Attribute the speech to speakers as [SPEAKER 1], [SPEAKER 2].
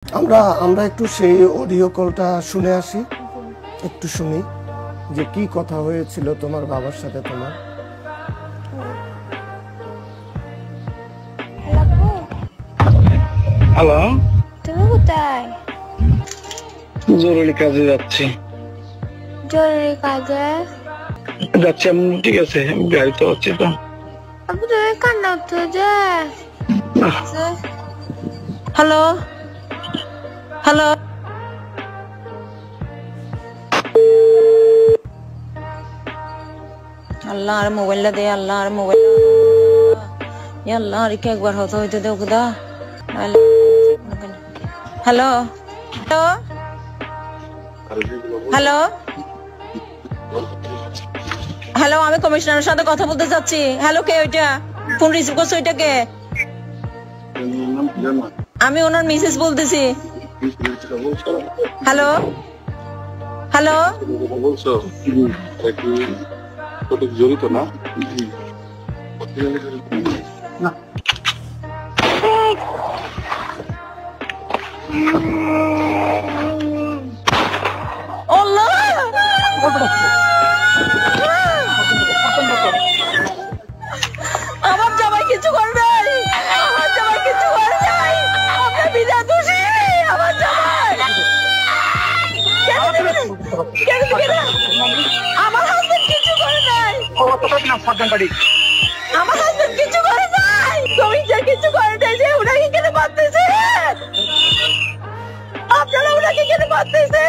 [SPEAKER 1] আমরা আমরা একটু সেই অডিও কলটা শুনে আসি, একটু শুনি যে কি কথা হয়েছিল তোমার বাবার সাথে তোমার।
[SPEAKER 2] হ্যালো,
[SPEAKER 3] তুমি কোথায়?
[SPEAKER 2] জরুরি কাজে যাচ্ছি।
[SPEAKER 3] জরুরি কাজে
[SPEAKER 2] যাচ্ছি আমি, ঠিক আছে, আমি গাড়িতে আছি তো।
[SPEAKER 3] আপু তুমি কান্না উঠতে যে। হ্যালো হ্যালো, আল্লাহ আর মোবাইলটা দে, আল্লাহ আর মোবাইল, আল্লাহ আর একবার হতো হইতে দেও খুদা। হ্যালো হ্যালো হ্যালো হ্যালো, আমি কমিশনারের সাথে কথা বলতে চাচ্ছি। হ্যালো, কে ওইটা? ফোন রিসিভ করছো? ওইটা কে? আমি ওনার মিসেস বলতেছি। হ্যালো হ্যালো,
[SPEAKER 4] বলছো জড়িত না?
[SPEAKER 3] আমার জামাই কিছু করে নাই, আমার জামাই কিছু করে নাই। আপনার বিনা দোষী আমার জামাই। আমার হাজবেন্ড কিছু করে নাই, আমার হাজবেন্ড কিছু করে নাই, কমিশনার কিছু করে নাই। যে ওনাকে কেন মারতেছে? আপনারা ওনাকে কেন মারতেছে?